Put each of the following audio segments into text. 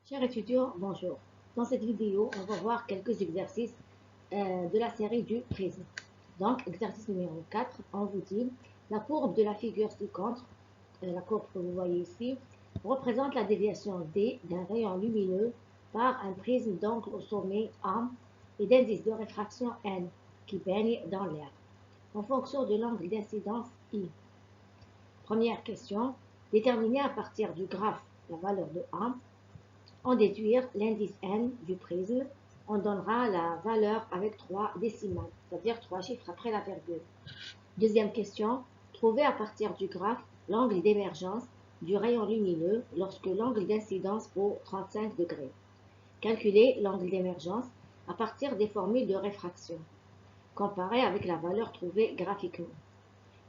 Chers étudiants, bonjour. Dans cette vidéo, on va voir quelques exercices de la série du prisme. Donc, exercice numéro 4, on vous dit la courbe de la figure ci-contre, la courbe que vous voyez ici, représente la déviation D d'un rayon lumineux par un prisme d'angle au sommet A et d'indice de réfraction N qui baigne dans l'air, en fonction de l'angle d'incidence I. Première question, déterminer à partir du graphe la valeur de A. En déduire l'indice n du prisme, on donnera la valeur avec 3 décimales, c'est-à-dire 3 chiffres après la virgule. Deuxième question, trouver à partir du graphe l'angle d'émergence du rayon lumineux lorsque l'angle d'incidence vaut 35 degrés. Calculer l'angle d'émergence à partir des formules de réfraction, comparé avec la valeur trouvée graphiquement.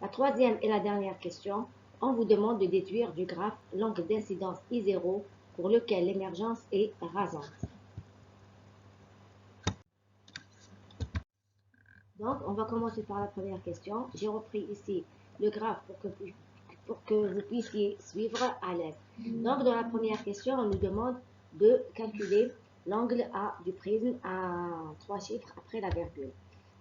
La troisième et la dernière question, on vous demande de déduire du graphe l'angle d'incidence I0 pour lequel l'émergence est rasante. Donc, on va commencer par la première question. J'ai repris ici le graphe pour que vous puissiez suivre à l'aise. Donc, dans la première question, on nous demande de calculer l'angle A du prisme à 3 chiffres après la virgule.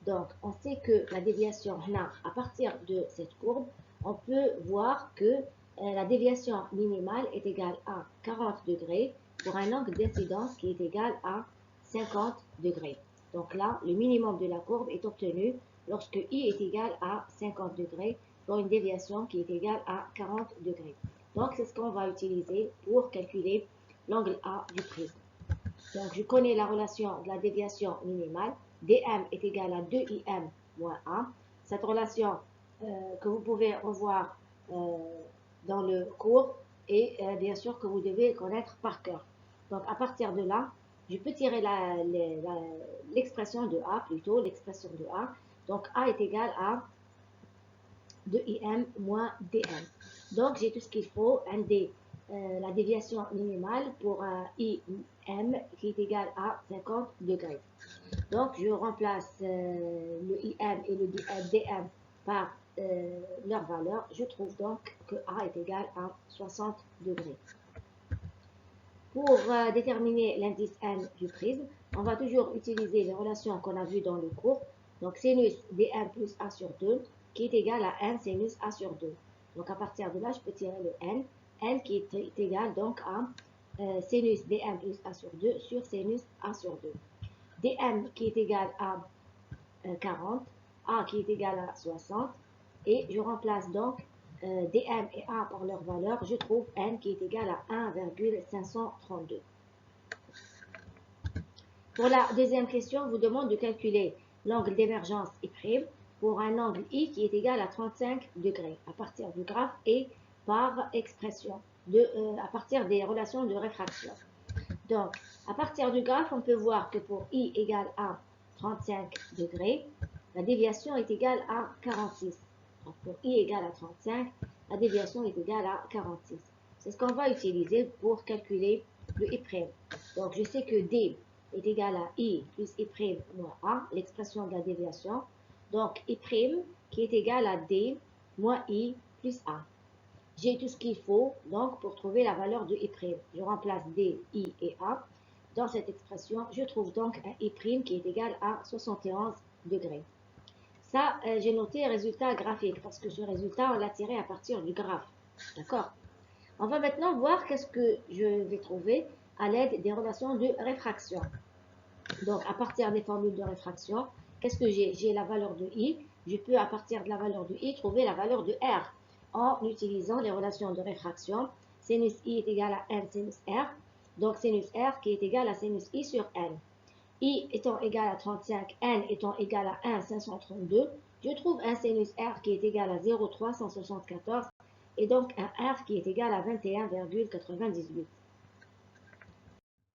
Donc, on sait que la déviation là, à partir de cette courbe, on peut voir que la déviation minimale est égale à 40 degrés pour un angle d'incidence qui est égal à 50 degrés. Donc là, le minimum de la courbe est obtenu lorsque I est égal à 50 degrés pour une déviation qui est égale à 40 degrés. Donc, c'est ce qu'on va utiliser pour calculer l'angle A du prisme. Donc, je connais la relation de la déviation minimale. dm est égal à 2im moins A. Cette relation que vous pouvez revoir dans le cours et bien sûr que vous devez connaître par cœur. Donc, à partir de là, je peux tirer l'expression de A, plutôt l'expression de A. Donc, A est égal à 2im moins dm. Donc, j'ai tout ce qu'il faut, un D, la déviation minimale pour un IM qui est égal à 50 degrés. Donc, je remplace le IM et le DM par leur valeur. Je trouve donc que A est égal à 60 degrés. Pour déterminer l'indice N du prisme, on va toujours utiliser les relations qu'on a vues dans le cours. Donc, sinus dm plus A sur 2 qui est égal à N sinus A sur 2. Donc, à partir de là, je peux tirer le N qui est égal donc à sinus dm plus A sur 2 sur sinus A sur 2. dm qui est égal à 40, A qui est égal à 60, et je remplace donc dm et A par leur valeur, je trouve N qui est égal à 1,532. Pour la deuxième question, on vous demande de calculer l'angle d'émergence I' pour un angle I qui est égal à 35 degrés à partir du graphe et par expression, à partir des relations de réfraction. Donc, à partir du graphe, on peut voir que pour I égale à 35 degrés, la déviation est égale à 46. Donc, pour I égale à 35, la déviation est égale à 46. C'est ce qu'on va utiliser pour calculer le I'. Donc, je sais que D est égal à I plus I' moins A, l'expression de la déviation. Donc, I' qui est égal à D moins I plus A. J'ai tout ce qu'il faut donc pour trouver la valeur de I'. Je remplace D, I et A. Dans cette expression, je trouve donc un I' qui est égal à 71 degrés. Ça, j'ai noté résultat graphique parce que ce résultat, on l'a tiré à partir du graphe. D'accord? On va maintenant voir qu'est-ce que je vais trouver à l'aide des relations de réfraction. Donc, à partir des formules de réfraction, qu'est-ce que j'ai? J'ai la valeur de I. Je peux, à partir de la valeur de I, trouver la valeur de R en utilisant les relations de réfraction. Sinus I est égal à N sinus R. Donc, sinus R qui est égal à sinus I sur N. I étant égal à 35, N étant égal à 1,532, je trouve un sinus R qui est égal à 0,374 et donc un R qui est égal à 21,98.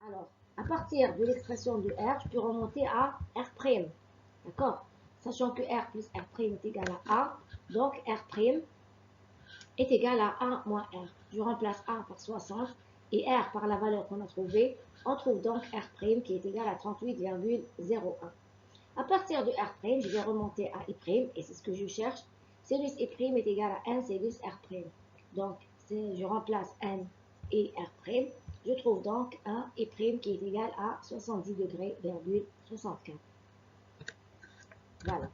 Alors, à partir de l'expression de R, je peux remonter à R'. D'accord? Sachant que R plus R' est égal à A, donc R' est égal à 1 moins R. Je remplace A par 60 et R par la valeur qu'on a trouvée. On trouve donc R' qui est égal à 38,01. À partir de R', je vais remonter à I', et c'est ce que je cherche. Sinus I' est égal à 1 sinus R'. Donc, je remplace N et R'. Je trouve donc un I' qui est égal à 70 degrés, 64. Voilà.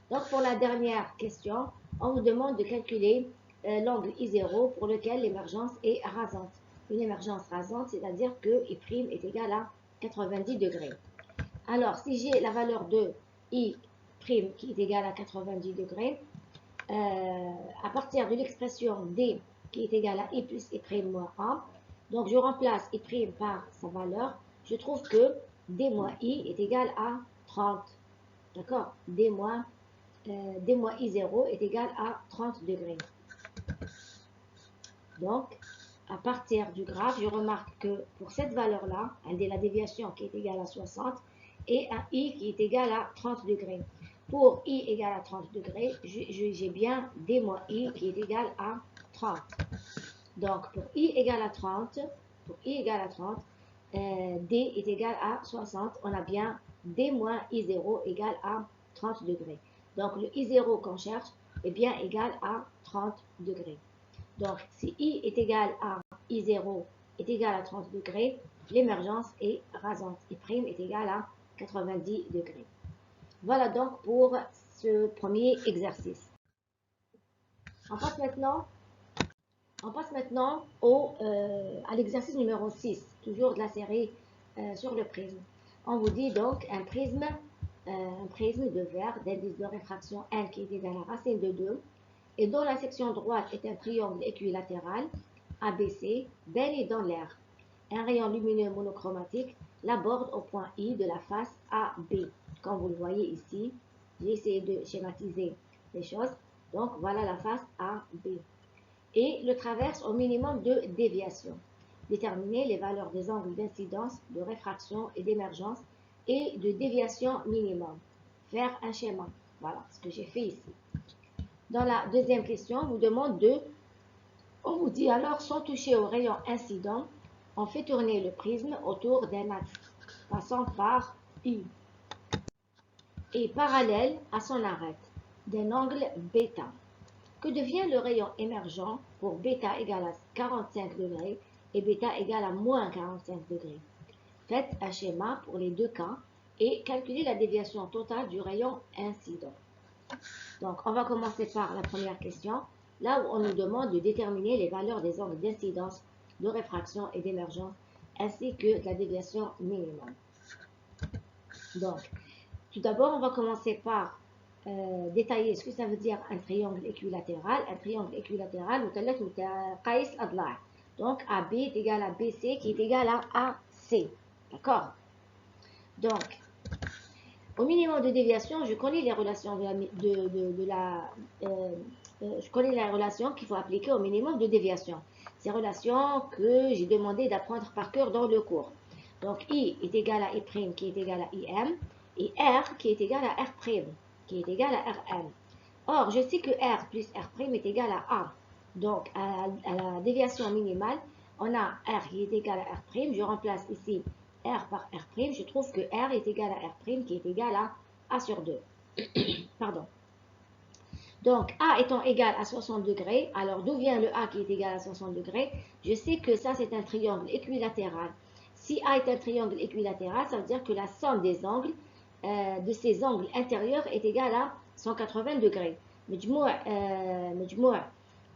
Donc, pour la dernière question, on vous demande de calculer l'angle I0 pour lequel l'émergence est rasante. Une émergence rasante, c'est-à-dire que I' est égal à 90 degrés. Alors, si j'ai la valeur de I' qui est égale à 90 degrés, à partir de l'expression D qui est égale à I plus I' moins A, donc je remplace I' par sa valeur, je trouve que D moins I est égal à 30. D'accord? D moins I0 est égal à 30 degrés. Donc, à partir du graphe, je remarque que pour cette valeur-là, la déviation qui est égale à 60 et un I qui est égal à 30 degrés. Pour I égale à 30 degrés, j'ai bien D moins I qui est égal à 30. Donc, pour I égale à 30, D est égal à 60. On a bien D moins I0 égale à 30 degrés. Donc, le I0 qu'on cherche est bien égal à 30 degrés. Donc, si I est égal à I0 est égal à 30 degrés, l'émergence est rasante. I' est égal à 90 degrés. Voilà donc pour ce premier exercice. On passe maintenant à l'exercice numéro 6, toujours de la série sur le prisme. On vous dit donc un prisme de verre d'indice de réfraction N qui est égal à racine de 2 et dont la section droite est un triangle équilatéral ABC baigné dans l'air. Un rayon lumineux monochromatique l'aborde au point I de la face AB. Comme vous le voyez ici, j'ai essayé de schématiser les choses. Donc voilà la face AB. Et le traverse au minimum de déviation. Déterminer les valeurs des angles d'incidence, de réfraction et d'émergence et de déviation minimum. Faire un schéma. Voilà ce que j'ai fait ici. Dans la deuxième question, on vous dit alors, sans toucher au rayon incident, on fait tourner le prisme autour d'un axe passant par I et parallèle à son arête d'un angle bêta. Que devient le rayon émergent pour bêta égale à 45 degrés et bêta égale à moins 45 degrés? Faites un schéma pour les deux cas et calculez la déviation totale du rayon incident. Donc, on va commencer par la première question, là où on nous demande de déterminer les valeurs des angles d'incidence, de réfraction et d'émergence, ainsi que de la déviation minimum. Donc, tout d'abord, on va commencer par détailler ce que ça veut dire un triangle équilatéral. Un triangle équilatéral, donc AB est égal à BC qui est égal à AC. D'accord? Donc, au minimum de déviation, je connais les relations je connais la relation qu'il faut appliquer au minimum de déviation. Ces relations que j'ai demandé d'apprendre par cœur dans le cours. Donc, I est égal à I' qui est égal à IM et R qui est égal à R', qui est égal à Rm. Or, je sais que R plus R' est égal à A. Donc, à la déviation minimale, on a R qui est égal à R'. Je remplace ici R par R'. Je trouve que R est égal à R' qui est égal à A sur 2. Pardon. Donc, A étant égal à 60 degrés, alors d'où vient le A qui est égal à 60 degrés? Je sais que ça, c'est un triangle équilatéral. Si A est un triangle équilatéral, ça veut dire que la somme des angles, de ces angles intérieurs est égale à 180 degrés. مجموع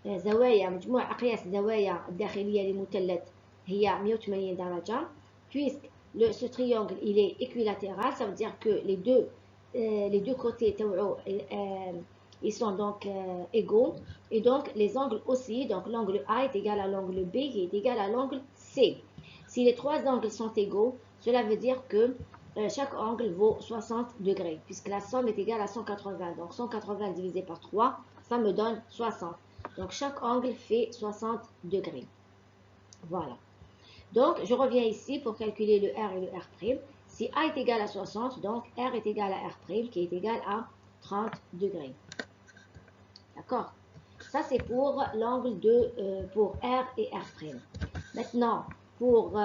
أقياس الزوايا الداخلية للمثلث هي 180 درجة. Puisque ce triangle il est équilatéral, ça veut dire que les deux côtés ils sont donc égaux et donc les angles aussi, donc l'angle A est égal à l'angle B qui est égal à l'angle C. Si les trois angles sont égaux, cela veut dire que chaque angle vaut 60 degrés puisque la somme est égale à 180. Donc 180 divisé par 3, ça me donne 60. Donc chaque angle fait 60 degrés. Voilà. Donc je reviens ici pour calculer le R et le R'. Si A est égal à 60, donc R est égal à R' qui est égal à 30 degrés. D'accord? Ça, c'est pour l'angle pour R et R'. Maintenant, pour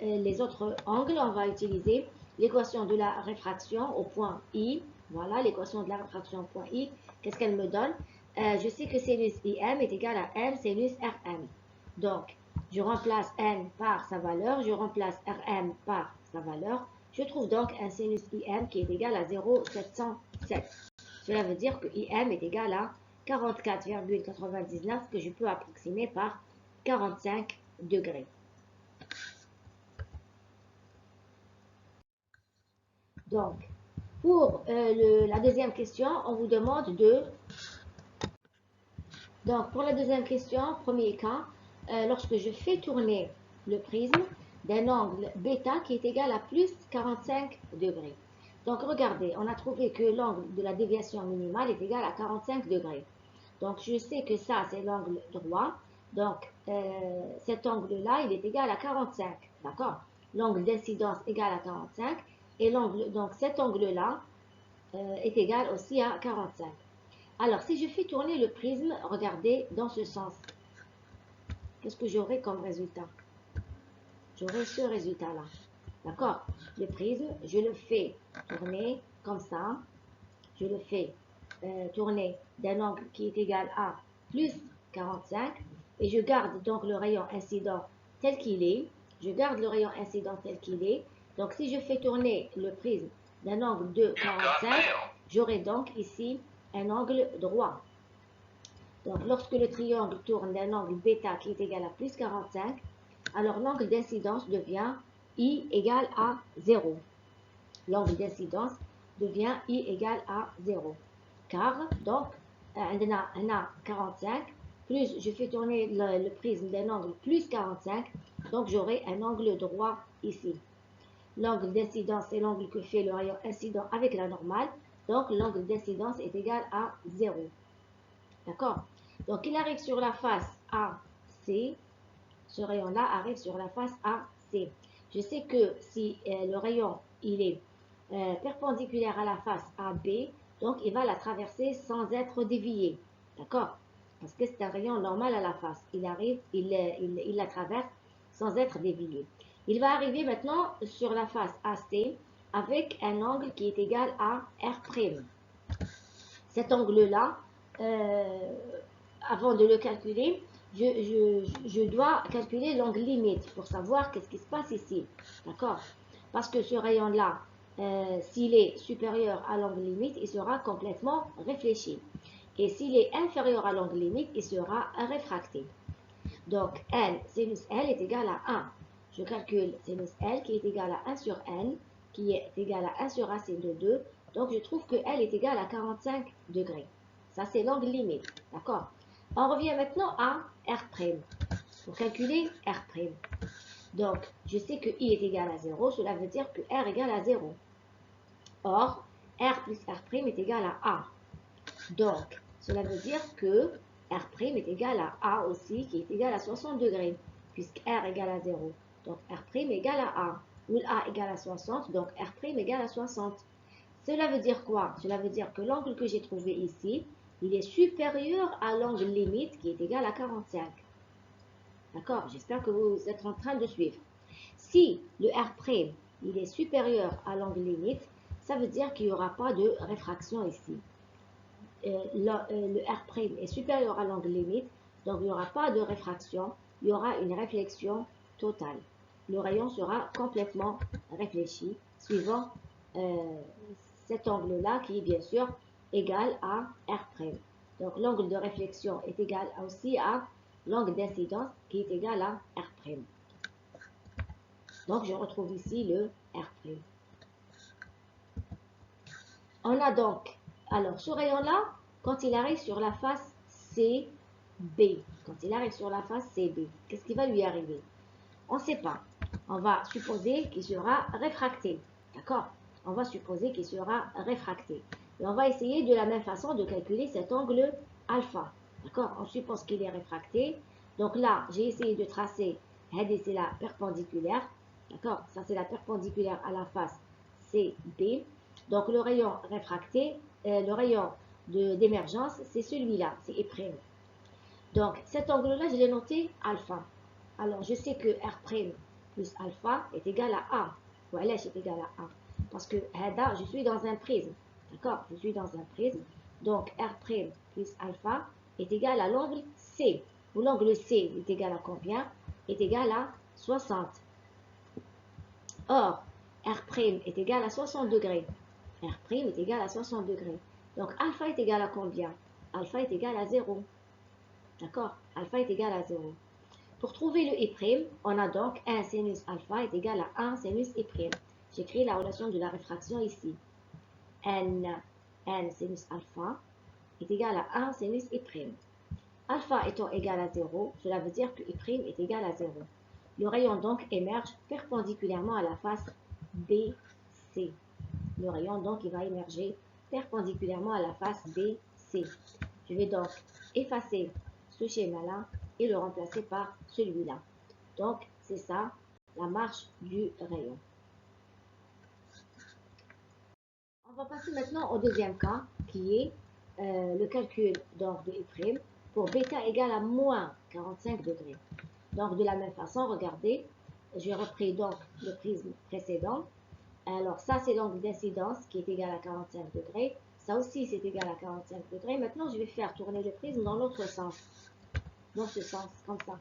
les autres angles, on va utiliser l'équation de la réfraction au point I. Voilà, l'équation de la réfraction au point I. Qu'est-ce qu'elle me donne? Je sais que sinus IM est égal à M sinus RM. Donc, Je remplace n par sa valeur, je remplace Rm par sa valeur. Je trouve donc un sinus Im qui est égal à 0,707. Cela veut dire que Im est égal à 44,99 que je peux approximer par 45 degrés. Donc, pour la deuxième question, on vous demande de... Donc, pour la deuxième question, premier cas, lorsque je fais tourner le prisme d'un angle bêta qui est égal à plus 45 degrés. Donc, regardez, on a trouvé que l'angle de la déviation minimale est égal à 45 degrés. Donc, je sais que ça, c'est l'angle droit. Donc, cet angle-là, il est égal à 45. D'accord? L'angle d'incidence égal à 45. Et l'angle, donc cet angle-là est égal aussi à 45. Alors, si je fais tourner le prisme, regardez, dans ce sens, qu'est-ce que j'aurai comme résultat? J'aurai ce résultat-là. D'accord? Le prisme, je le fais tourner comme ça. Je le fais tourner d'un angle qui est égal à plus 45 et je garde donc le rayon incident tel qu'il est. Je garde le rayon incident tel qu'il est. Donc si je fais tourner le prisme d'un angle de 45, j'aurai donc ici un angle droit. Donc lorsque le triangle tourne d'un angle bêta qui est égal à plus 45, alors l'angle d'incidence devient I égale à 0. L'angle d'incidence devient I égale à 0. Car, donc, on a 45, plus je fais tourner le prisme d'un angle plus 45, donc j'aurai un angle droit ici. L'angle d'incidence, c'est l'angle que fait le rayon incident avec la normale, donc l'angle d'incidence est égal à 0. D'accord? Donc, il arrive sur la face AC, ce rayon-là arrive sur la face AC. Je sais que si le rayon, il est perpendiculaire à la face AB, donc il va la traverser sans être dévié. D'accord? Parce que c'est un rayon normal à la face. Il arrive, il la traverse sans être dévié. Il va arriver maintenant sur la face AC avec un angle qui est égal à R'. Cet angle-là, avant de le calculer, je dois calculer l'angle limite pour savoir qu'est-ce qui se passe ici. D'accord? Parce que ce rayon-là, s'il est supérieur à l'angle limite, il sera complètement réfléchi. Et s'il est inférieur à l'angle limite, il sera réfracté. Donc, L, sinus L est égal à 1. Je calcule sinus L qui est égal à 1 sur N, qui est égal à 1 sur racine de 2. Donc, je trouve que L est égal à 45 degrés. Ça, c'est l'angle limite. D'accord? On revient maintenant à R'. Pour calculer R'. Donc, je sais que I est égal à 0. Cela veut dire que R égale à 0. Or, R plus R' est égal à A. Donc, cela veut dire que R' est égal à A aussi, qui est égal à 60 degrés, puisque R égale à 0. Donc, R' égale à A. Où A égale à 60, donc R' égale à 60. Cela veut dire quoi? Cela veut dire que l'angle que j'ai trouvé ici, il est supérieur à l'angle limite qui est égal à 45. D'accord? J'espère que vous êtes en train de suivre. Si le R', il est supérieur à l'angle limite, ça veut dire qu'il n'y aura pas de réfraction ici. Le R' est supérieur à l'angle limite, donc il n'y aura pas de réfraction, il y aura une réflexion totale. Le rayon sera complètement réfléchi, suivant cet angle-là qui est bien sûr égal à R'. Donc l'angle de réflexion est égal aussi à l'angle d'incidence qui est égal à R'. Donc je retrouve ici le R'. On a donc, alors ce rayon-là, quand il arrive sur la face CB, qu'est-ce qui va lui arriver? On ne sait pas. On va supposer qu'il sera réfracté. D'accord? On va supposer qu'il sera réfracté. Et on va essayer de la même façon de calculer cet angle alpha. D'accord? On suppose qu'il est réfracté. Donc là, j'ai essayé de tracer, c'est la perpendiculaire. D'accord? Ça, c'est la perpendiculaire à la face CB. Donc le rayon réfracté, le rayon d'émergence, c'est celui-là, c'est E'. Donc cet angle-là, je l'ai noté alpha. Alors je sais que R' plus alpha est égal à A. Voilà, c'est égal à A. Parce que je suis dans un prisme. D'accord? Je suis dans un prisme. Donc R' plus alpha est égal à l'angle C. Où l'angle C est égal à combien? est égal à 60. Or, R' est égal à 60 degrés. R' est égal à 60 degrés. Donc, alpha est égal à combien? Alpha est égal à 0. D'accord? Alpha est égal à 0. Pour trouver le I', on a donc 1 sinus alpha est égal à 1 sinus I'. J'écris la relation de la réfraction ici. N sinus alpha est égal à 1 sinus I'. Alpha étant égal à 0, cela veut dire que I' est égal à 0. Le rayon donc émerge perpendiculairement à la face BC. Le rayon donc il va émerger perpendiculairement à la face BC. Je vais donc effacer ce schéma-là et le remplacer par celui-là. Donc, c'est ça, la marche du rayon. On va passer maintenant au deuxième cas, qui est le calcul donc de I' pour β égale à moins 45 degrés. Donc, de la même façon, regardez, j'ai repris donc le prisme précédent. Alors, ça, c'est l'angle d'incidence qui est égal à 45 degrés. Ça aussi, c'est égal à 45 degrés. Maintenant, je vais faire tourner le prisme dans l'autre sens. Dans ce sens, comme ça.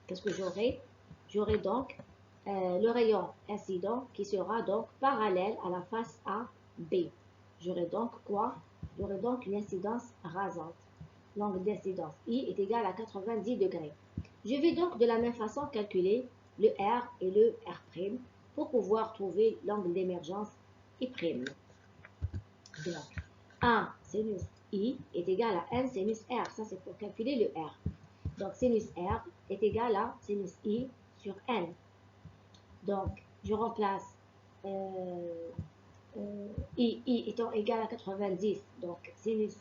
Qu'est-ce que j'aurai? J'aurai donc le rayon incident qui sera donc parallèle à la face AB. J'aurai donc quoi? J'aurai donc une incidence rasante. L'angle d'incidence I est égal à 90 degrés. Je vais donc de la même façon calculer le R et le R' pour pouvoir trouver l'angle d'émergence I'. Donc, 1 sinus I est égal à N sinus R. Ça, c'est pour calculer le R. Donc, sinus R est égal à sinus I sur N. Donc, je remplace I étant égal à 90. Donc, sinus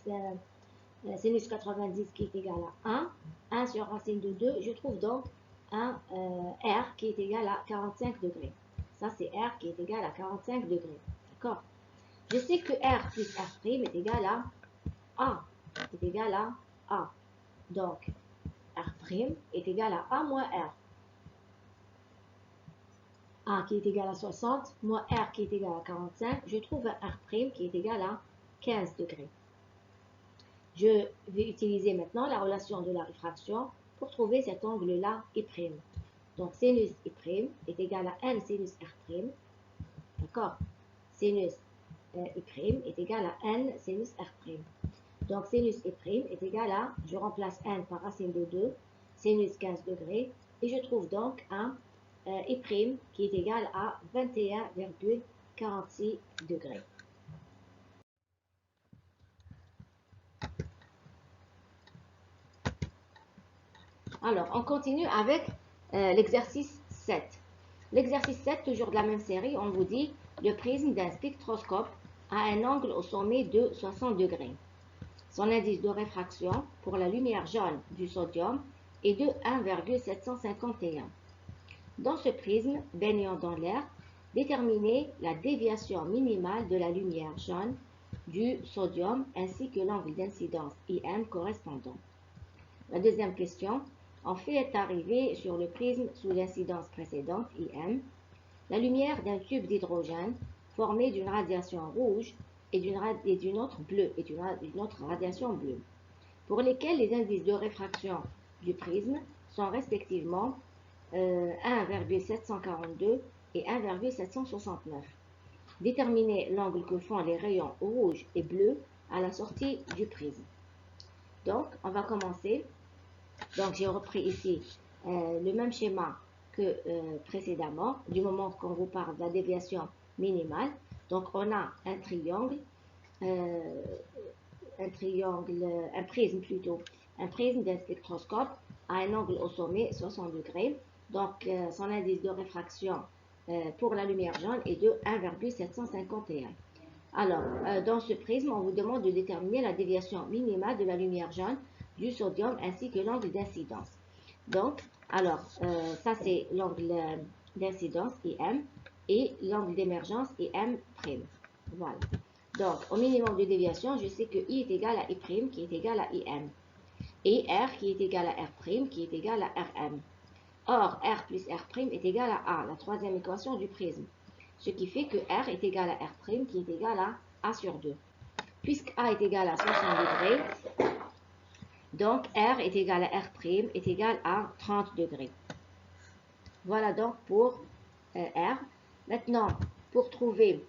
90 qui est égal à 1 sur racine de 2. Je trouve donc un R qui est égal à 45 degrés. Ça, c'est R qui est égal à 45 degrés. D'accord? Je sais que R plus R' est égal à A. Est égal à A. Donc, R' est égal à A moins R. A qui est égal à 60, moins R qui est égal à 45. Je trouve un R' qui est égal à 15 degrés. Je vais utiliser maintenant la relation de la réfraction pour trouver cet angle-là I'. Donc, sinus I' est égal à N sinus R'. D'accord? Sinus I' est égal à N sinus R'. Donc, sinus I' est égal à, je remplace N par racine de 2, sinus 15 degrés, et je trouve donc un I' qui est égal à 21,46 degrés. Alors, on continue avec l'exercice 7. L'exercice 7, toujours de la même série, on vous dit le prisme d'un spectroscope a un angle au sommet de 60 degrés. Son indice de réfraction pour la lumière jaune du sodium est de 1,751. Dans ce prisme baignant dans l'air, déterminez la déviation minimale de la lumière jaune du sodium ainsi que l'angle d'incidence IM correspondant. La deuxième question, on fait arriver sur le prisme sous l'incidence précédente IM la lumière d'un tube d'hydrogène formé d'une radiation rouge et d'une autre bleue et d'une autre radiation bleue, pour lesquelles les indices de réfraction du prisme sont respectivement 1,742 et 1,769. Déterminez l'angle que font les rayons rouge et bleu à la sortie du prisme. Donc, on va commencer. Donc, j'ai repris ici le même schéma que précédemment, du moment qu'on vous parle de la déviation minimale. Donc, on a un triangle, un prisme plutôt, un prisme d'un spectroscope à un angle au sommet 60 degrés. Donc, son indice de réfraction pour la lumière jaune est de 1,751. Alors, dans ce prisme, on vous demande de déterminer la déviation minimale de la lumière jaune du sodium ainsi que l'angle d'incidence. Donc, alors, ça c'est l'angle d'incidence IM et l'angle d'émergence IM'. Voilà. Donc, au minimum de déviation, je sais que I est égal à I' qui est égal à IM. Et R qui est égal à R' qui est égal à RM. Or, R plus R' est égal à A, la troisième équation du prisme. Ce qui fait que R est égal à R' qui est égal à A sur 2. Puisque A est égal à 60 degrés, Donc, R est égal à R' est égal à 30 degrés. Voilà donc pour R. Maintenant, pour trouver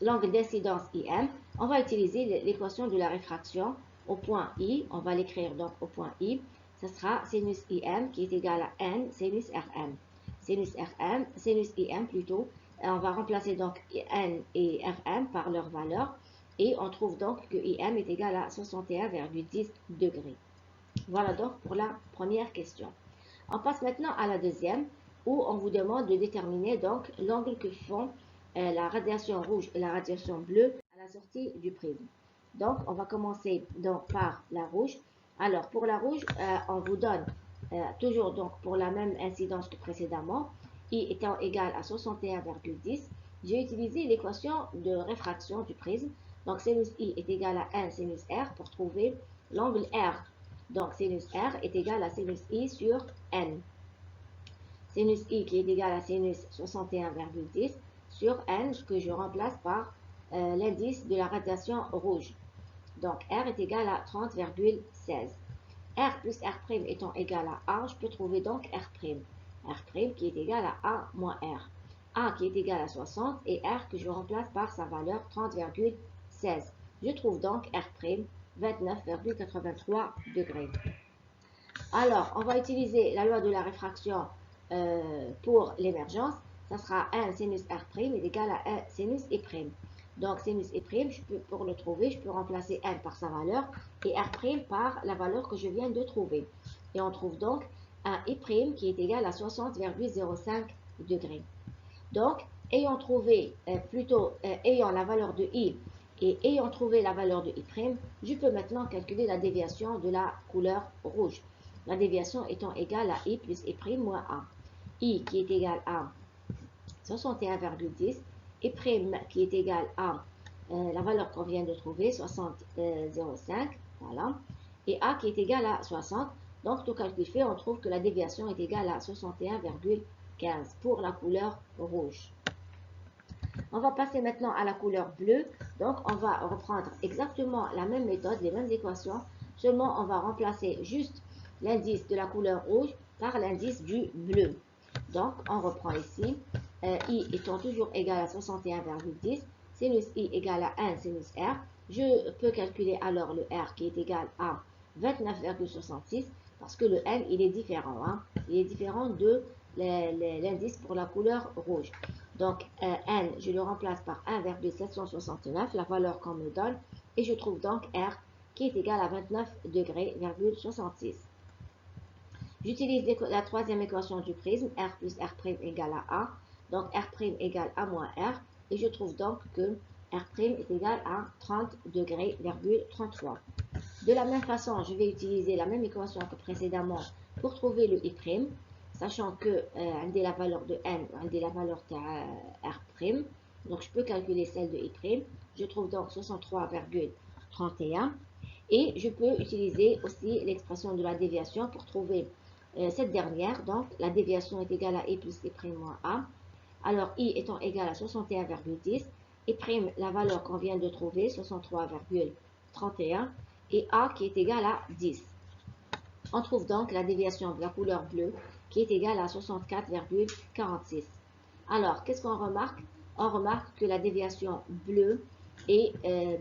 l'angle d'incidence IM, on va utiliser l'équation de la réfraction au point I. On va l'écrire donc au point I. Ce sera sinus IM qui est égal à N sinus RM. Sinus IM plutôt. On va remplacer donc N et RM par leur valeur. Et on trouve donc que IM est égal à 61,10 degrés. Voilà donc pour la première question. On passe maintenant à la deuxième, où on vous demande de déterminer donc l'angle que font la radiation rouge et la radiation bleue à la sortie du prisme. Donc, on va commencer donc par la rouge. Alors, pour la rouge, on vous donne toujours donc pour la même incidence que précédemment, I étant égal à 61,10, j'ai utilisé l'équation de réfraction du prisme. Donc, sinus I est égal à 1 sinus R pour trouver l'angle R. Donc, sinus R est égal à sinus I sur N. Sinus I qui est égal à sinus 61,10 sur N que je remplace par l'indice de la radiation rouge. Donc, R est égal à 30,16. R plus R' étant égal à A, je peux trouver donc R'. R' qui est égal à A moins R. A qui est égal à 60 et R que je remplace par sa valeur 30,16. Je trouve donc R', 29,83 degrés. Alors, on va utiliser la loi de la réfraction pour l'émergence. Ça sera 1 sinus R' est égal à 1 sinus I'. Donc, sinus I', pour le trouver, je peux remplacer N par sa valeur et R' par la valeur que je viens de trouver. Et on trouve donc un I' qui est égal à 60,05 degrés. Donc, ayant trouvé, ayant la valeur de I et ayant trouvé la valeur de I', je peux maintenant calculer la déviation de la couleur rouge. La déviation étant égale à I plus I' moins A. I qui est égal à 61,10, I' qui est égal à la valeur qu'on vient de trouver, 60,05, voilà, et A qui est égal à 60. Donc, tout calcul fait, on trouve que la déviation est égale à 61,15 pour la couleur rouge. On va passer maintenant à la couleur bleue. Donc, on va reprendre exactement la même méthode, les mêmes équations, seulement on va remplacer juste l'indice de la couleur rouge par l'indice du bleu. Donc, on reprend ici. I étant toujours égal à 61,10, sinus I égale à 1 sinus R. Je peux calculer alors le R qui est égal à 29,66 parce que le N, il est différent. Hein? Il est différent de l'indice pour la couleur rouge. Donc, N, je le remplace par 1,769, la valeur qu'on me donne, et je trouve donc R qui est égal à 29 degrés,66. J'utilise la troisième équation du prisme, R plus R' égale à A. Donc, R' égale A moins R. Et je trouve donc que R' est égal à 30 degrés,33. De la même façon, je vais utiliser la même équation que précédemment pour trouver le I', sachant que عندي la valeur de N, عندي la valeur de R'. Donc, je peux calculer celle de I'. Je trouve donc 63,31. Et je peux utiliser aussi l'expression de la déviation pour trouver cette dernière. Donc, la déviation est égale à I plus I' moins A. Alors, I étant égal à 61,10, I', la valeur qu'on vient de trouver, 63,31, et A qui est égal à 10. On trouve donc la déviation de la couleur bleue qui est égale à 64,46. Alors, qu'est-ce qu'on remarque? On remarque que la déviation bleue est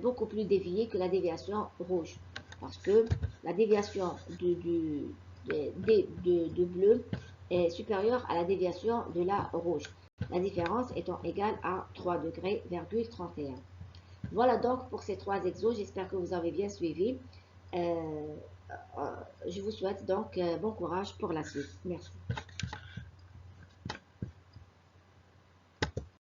beaucoup plus déviée que la déviation rouge. Parce que la déviation de bleu est supérieure à la déviation de la rouge. La différence étant égale à 3 degrés,31. Voilà donc pour ces 3 exos. J'espère que vous avez bien suivi. Je vous souhaite donc bon courage pour la suite. Merci.